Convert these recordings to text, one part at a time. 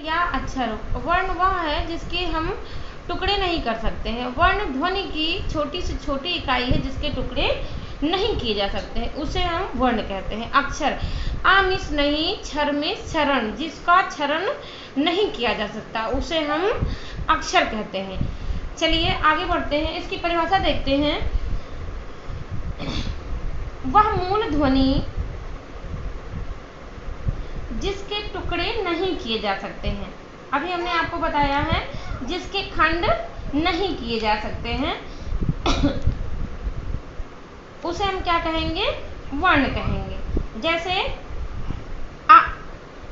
या अक्षर। वर्ण वह है जिसके हम टुकड़े नहीं कर सकते हैं। वर्ण ध्वनि की छोटी से छोटी इकाई है जिसके टुकड़े नहीं किए जा सकते हैं, उसे हम वर्ण कहते हैं। अक्षर आमिष नहीं, क्षर में क्षरण, जिसका क्षरण नहीं किया जा सकता उसे हम अक्षर कहते हैं। चलिए आगे बढ़ते हैं, इसकी परिभाषा देखते हैं। वह मूल ध्वनि जिसके टुकड़े नहीं किए जा सकते हैं, अभी हमने आपको बताया है जिसके खंड नहीं किए जा सकते हैं उसे हम क्या कहेंगे? वर्ण कहेंगे। जैसे आ,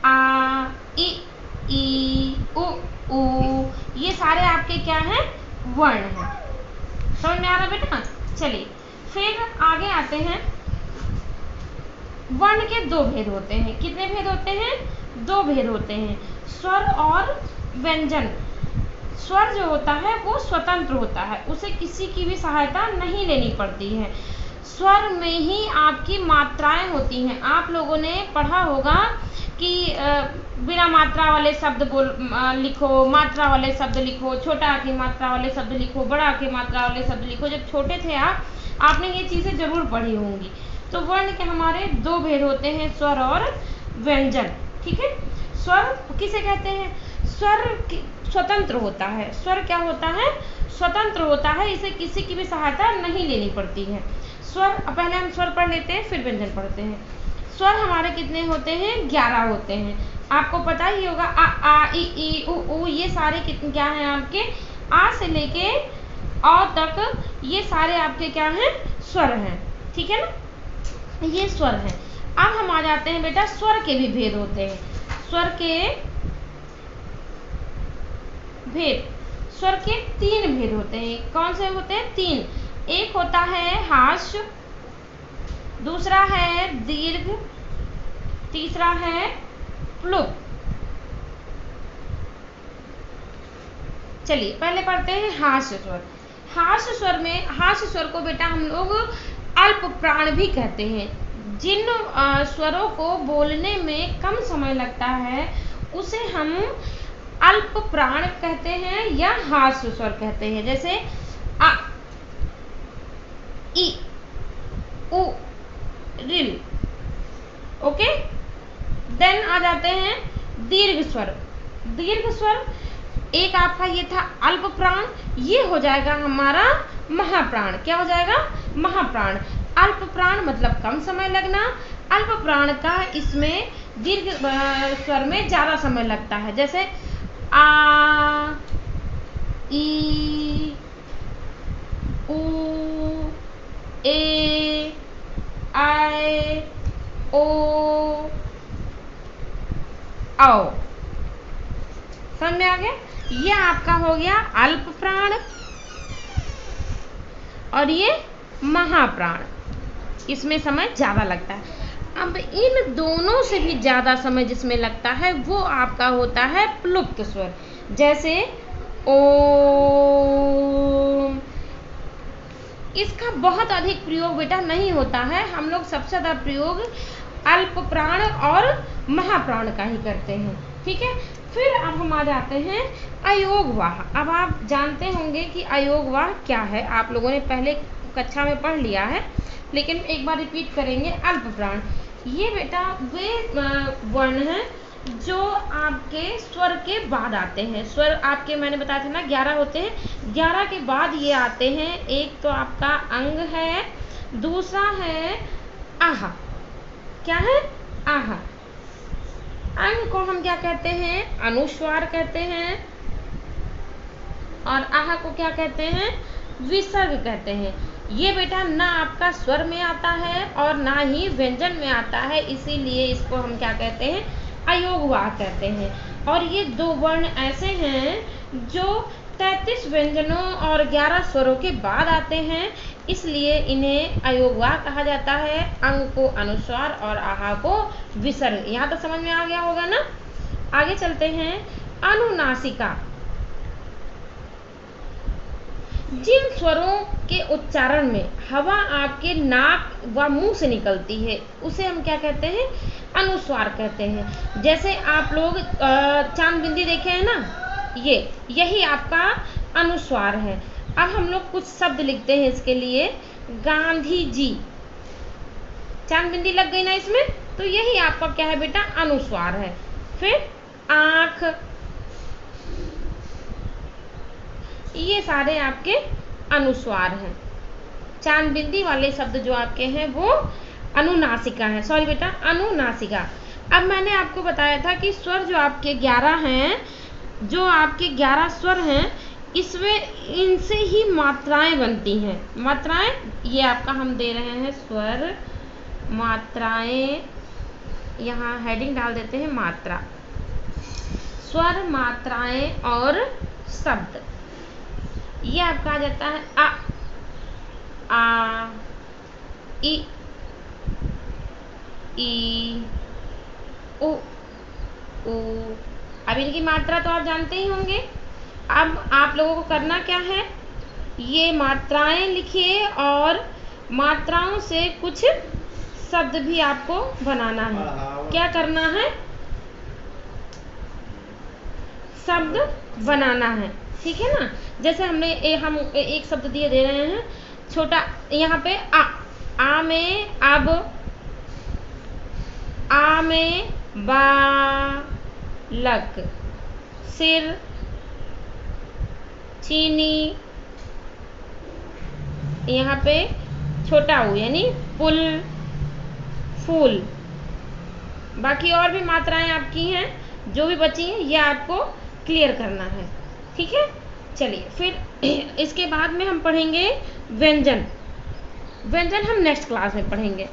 आ, ई, उ, ये सारे आपके क्या हैं? वर्ण हैं। समझ में आ रहा बेटा? चलिए फिर आगे आते हैं। वर्ण के दो भेद होते हैं। कितने भेद होते हैं? दो भेद होते हैं, स्वर और व्यंजन। स्वर जो होता है वो स्वतंत्र होता है, उसे किसी की भी सहायता नहीं लेनी पड़ती है। स्वर में ही आपकी मात्राएं होती हैं। आप लोगों ने पढ़ा होगा कि बिना मात्रा वाले शब्द लिखो, मात्रा वाले शब्द लिखो, छोटा की मात्रा वाले शब्द लिखो, बड़ा की मात्रा वाले शब्द लिखो। जब छोटे थे आपने ये चीज़ें जरूर पढ़ी होंगी। तो वर्ण के हमारे दो भेद होते हैं, स्वर और व्यंजन। ठीक है, स्वर किसे कहते हैं? स्वर स्वतंत्र होता है। स्वर क्या होता है? स्वतंत्र होता है, इसे किसी की भी सहायता नहीं लेनी पड़ती है। स्वर, पहले हम स्वर पढ़ लेते हैं फिर व्यंजन पढ़ते हैं। स्वर हमारे कितने होते हैं? 11 होते हैं। आपको पता ही होगा आ ई उ ये सारे कितने क्या हैं आपके? आ से लेके औ तक ये सारे आपके क्या हैं? स्वर हैं। ठीक है ना, ये स्वर हैं। अब हम आ जाते हैं बेटा, स्वर के भी भेद होते हैं। स्वर के भेद, स्वर के 3 भेद होते हैं। कौन से होते हैं? 3। एक होता है हास्य, दूसरा है दीर्घ, तीसरा है प्लुत। चलिए पहले पढ़ते हैं हास्य स्वर। हास्य स्वर में, हास्य स्वर को बेटा हम लोग अल्प प्राण भी कहते हैं। जिन स्वरों को बोलने में कम समय लगता है उसे हम अल्प प्राण कहते हैं या हास्य स्वर कहते हैं। जैसे आ, ई, उ, रिल। ओके, देन आ जाते हैं दीर्घ स्वर। दीर्घ स्वर एक आपका ये था अल्प प्राण, ये हो जाएगा हमारा महाप्राण। क्या हो जाएगा? महाप्राण। अल्प प्राण मतलब कम समय लगना, अल्प प्राण का इसमें दीर्घ स्वर में ज्यादा समय लगता है। जैसे आ, ई, उ, ए, आई, ओ, आओ। समझ में आ गया? ये आपका हो गया अल्प प्राण और ये महाप्राण, इसमें समय ज्यादा लगता है। अब इन दोनों से भी ज्यादा समय जिसमें लगता है वो आपका होता है प्लुप्त स्वर। जैसे ओम, इसका बहुत अधिक प्रयोग बेटा नहीं होता है। हम लोग सबसे ज्यादा प्रयोग अल्प प्राण और महाप्राण का ही करते हैं। ठीक है, फिर अब हम आ जाते हैं अयोगवाह। अब आप जानते होंगे कि अयोगवाह क्या है, आप लोगों ने पहले कक्षा में पढ़ लिया है, लेकिन एक बार रिपीट करेंगे। अल्प प्राण ये बेटा वे वर्ण हैं जो आपके स्वर के बाद आते हैं। स्वर आपके मैंने बताया था ना 11 होते हैं, 11 के बाद ये आते हैं। एक तो आपका अंग है, दूसरा है आह। क्या है? आह। अंग को हम क्या कहते हैं? अनुस्वार कहते हैं, और आह को क्या कहते हैं? विसर्ग कहते हैं। ये बेटा ना आपका स्वर में आता है और ना ही व्यंजन में आता है, इसीलिए इसको हम क्या कहते हैं? अयोगवाह कहते हैं। और ये दो वर्ण ऐसे हैं जो 33 व्यंजनों और 11 स्वरों के बाद आते हैं, इसलिए इन्हें अयोगवाह कहा जाता है। अंग को अनुस्वार और आहा को विसर्ग। यहाँ तो समझ में आ गया होगा ना। आगे चलते हैं। अनुनासिका, जिन स्वरों के उच्चारण में हवा आपके नाक व मुंह से निकलती है उसे हम क्या कहते हैं? अनुस्वार कहते हैं। जैसे आप लोग चांद बिंदी देखे हैं ना, यही आपका अनुस्वार है। अब हम लोग कुछ शब्द लिखते हैं इसके लिए। गांधी जी, चांद बिंदी लग गई ना इसमें, तो यही आपका क्या है बेटा, अनुस्वार है। फिर आंख, ये सारे आपके अनुस्वार हैं। चांद बिंदी वाले शब्द जो आपके हैं वो अनुनासिका है, सॉरी बेटा, अनुनासिका। अब मैंने आपको बताया था कि स्वर जो आपके 11 हैं, जो आपके 11 स्वर हैं, इसमें इनसे ही मात्राएं बनती हैं। मात्राएं ये आपका हम दे रहे हैं स्वर, मात्राएं, यहाँ हेडिंग डाल देते हैं मात्रा, स्वर, मात्राएं और शब्द। ये आपका आ जाता है आ, इ, ई, उ, अब इनकी मात्रा तो आप जानते ही होंगे। अब आप लोगों को करना क्या है, ये मात्राएं लिखिए और मात्राओं से कुछ शब्द भी आपको बनाना है। क्या करना है, शब्द बनाना है, ठीक है ना। जैसे हम एक शब्द दे रहे हैं छोटा, यहाँ पे आ में अब, आ में बालक, सिर, चीनी, यहाँ पे छोटा ऊ यानी पुल, फूल। बाकी और भी मात्राएं आपकी हैं जो भी बची हैं, ये आपको क्लियर करना है, ठीक है। चलिए फिर इसके बाद में हम पढ़ेंगे व्यंजन। व्यंजन हम नेक्स्ट क्लास में पढ़ेंगे।